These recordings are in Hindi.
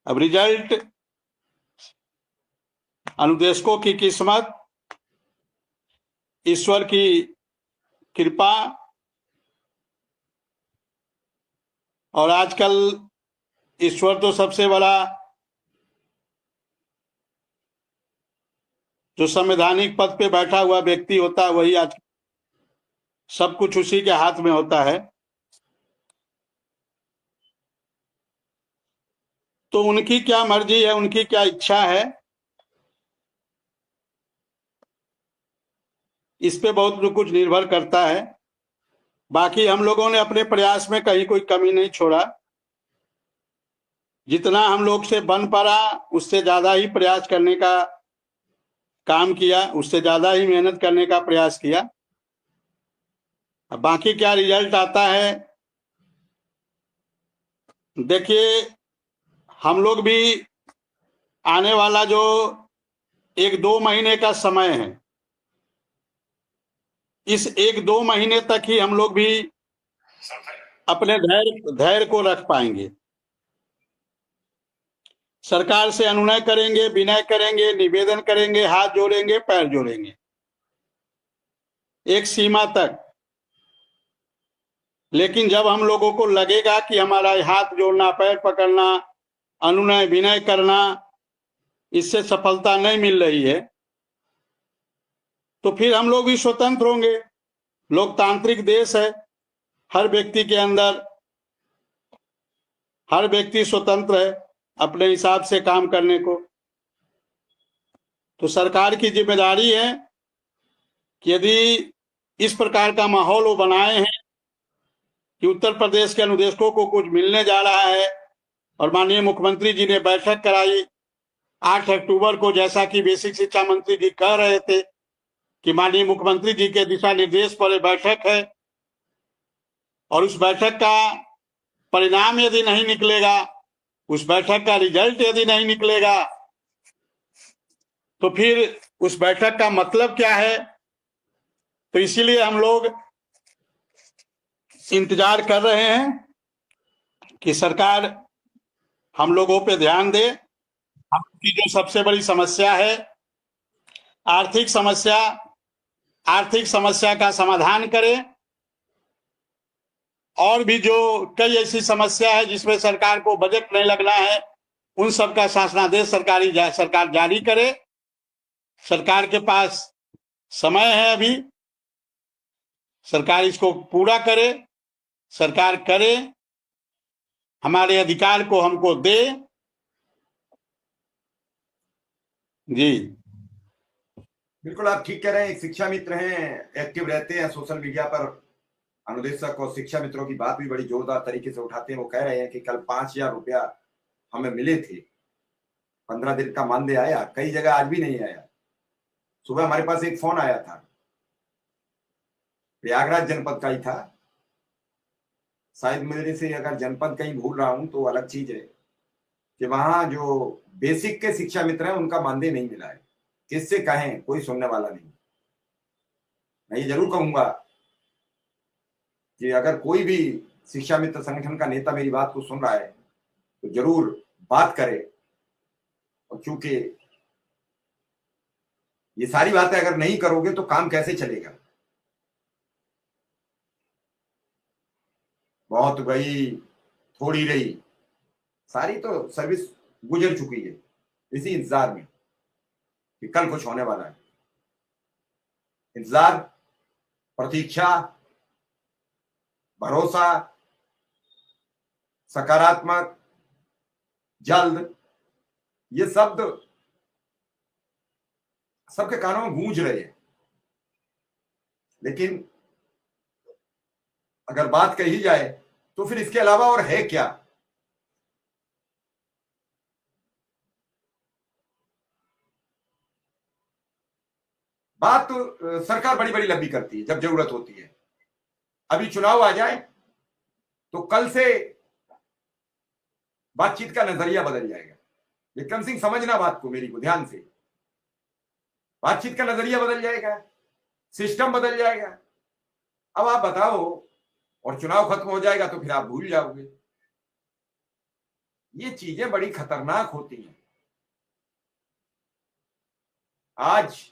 अब रिजल्ट अनुदेशकों की किस्मत, ईश्वर की कृपा, और आजकल ईश्वर तो सबसे बड़ा जो संवैधानिक पद पे बैठा हुआ व्यक्ति होता है, वही आज सब कुछ उसी के हाथ में होता है। तो उनकी क्या मर्जी है, उनकी क्या इच्छा है, इस पे बहुत कुछ निर्भर करता है। बाकी हम लोगों ने अपने प्रयास में कहीं कोई कमी नहीं छोड़ा। जितना हम लोग से बन पड़ा उससे ज्यादा ही प्रयास करने का काम किया, उससे ज्यादा ही मेहनत करने का प्रयास किया। अब बाकी क्या रिजल्ट आता है, देखिए हम लोग भी आने वाला जो 1-2 महीने का समय है, इस 1-2 महीने तक ही हम लोग भी अपने धैर्य को रख पाएंगे। सरकार से अनुनय करेंगे, विनय करेंगे, निवेदन करेंगे, हाथ जोड़ेंगे, पैर जोड़ेंगे एक सीमा तक। लेकिन जब हम लोगों को लगेगा कि हमारा हाथ जोड़ना, पैर पकड़ना, अनुनय विनय करना, इससे सफलता नहीं मिल रही है, तो फिर हम लोग भी स्वतंत्र होंगे। लोकतांत्रिक देश है, हर व्यक्ति के अंदर, हर व्यक्ति स्वतंत्र है अपने हिसाब से काम करने को। तो सरकार की जिम्मेदारी है कि यदि इस प्रकार का माहौल वो बनाए हैं कि उत्तर प्रदेश के अनुदेशकों को कुछ मिलने जा रहा है, और माननीय मुख्यमंत्री जी ने बैठक कराई 8 अक्टूबर को, जैसा कि बेसिक शिक्षा मंत्री जी कह रहे थे कि माननीय मुख्यमंत्री जी के दिशा निर्देश पर यह बैठक है, और उस बैठक का परिणाम यदि नहीं निकलेगा, उस बैठक का रिजल्ट यदि नहीं निकलेगा, तो फिर उस बैठक का मतलब क्या है। तो इसीलिए हम लोग इंतजार कर रहे हैं कि सरकार हम लोगों पे ध्यान दे। आपकी जो सबसे बड़ी समस्या है आर्थिक समस्या, आर्थिक समस्या का समाधान करे। और भी जो कई ऐसी समस्या है जिसमें सरकार को बजट नहीं लगना है, उन सब का शासनादेश सरकार जारी करे। सरकार के पास समय है, अभी सरकार इसको पूरा करे, सरकार करे, हमारे अधिकार को हमको दे। जी बिल्कुल आप ठीक कह रहे हैं। एक शिक्षा मित्र हैं, एक्टिव रहते हैं सोशल मीडिया पर, अनुदेशक और शिक्षा मित्रों की बात भी बड़ी जोरदार तरीके से उठाते हैं। वो कह रहे हैं कि कल 5,000 रुपया हमें मिले थे, 15 दिन का मानदेय आया, कई जगह आज भी नहीं आया। सुबह हमारे पास एक फोन आया था, प्रयागराज जनपद का ही था, शायद मेरे से अगर जनपद कहीं भूल रहा हूं तो अलग चीज है, कि वहां जो बेसिक के शिक्षा मित्र हैं उनका मानदेय नहीं मिला है। किससे कहें, कोई सुनने वाला नहीं। मैं ये जरूर कहूंगा कि अगर कोई भी शिक्षा मित्र संगठन का नेता मेरी बात को सुन रहा है तो जरूर बात करे। और चूंकि ये सारी बातें अगर नहीं करोगे तो काम कैसे चलेगा। बहुत गई थोड़ी रही, सारी तो सर्विस गुजर चुकी है इसी इंतजार में कि कल कुछ होने वाला है। इंतजार, प्रतीक्षा, भरोसा, सकारात्मक, जल्द, ये शब्द सबके कानों में गूंज रहे हैं। लेकिन अगर बात कही जाए तो फिर इसके अलावा और है क्या। बात तो सरकार बड़ी बड़ी लंबी करती है जब जरूरत होती है। अभी चुनाव आ जाए तो कल से बातचीत का नजरिया बदल जाएगा। विक्रम सिंह, समझना बात को, मेरी को ध्यान से। बातचीत का नजरिया बदल जाएगा, सिस्टम बदल जाएगा। अब आप बताओ, और चुनाव खत्म हो जाएगा तो फिर आप भूल जाओगे। ये चीजें बड़ी खतरनाक होती हैं। आज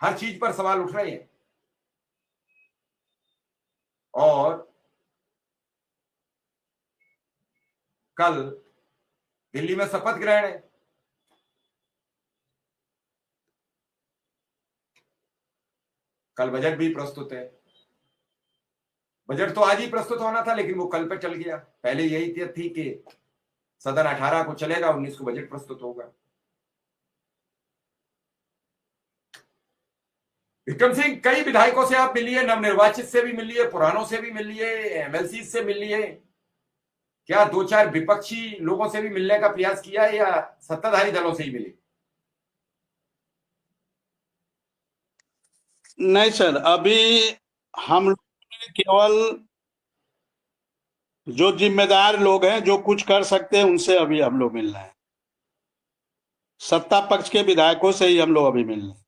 हर चीज पर सवाल उठ रहे हैं और कल दिल्ली में शपथ ग्रहण है। कल बजट भी प्रस्तुत है। बजट तो आज ही प्रस्तुत होना था, लेकिन वो कल पे चल गया। पहले यही थी कि सदन 18 को चलेगा, 19 को बजट प्रस्तुत होगा। विक्रम सिंह, कई विधायकों से आप मिलिए, नवनिर्वाचित से भी मिलिए, पुरानों से भी मिलिए, एमएलसी से मिलिए, क्या 2-4 विपक्षी लोगों से भी मिलने का प्रयास किया है या सत्ताधारी दलों से ही मिले? नहीं सर, अभी हम लोग केवल जो जिम्मेदार लोग हैं, जो कुछ कर सकते हैं, उनसे अभी हम लोग मिल रहे हैं। सत्ता पक्ष के विधायकों से ही हम लोग अभी मिल रहे हैं।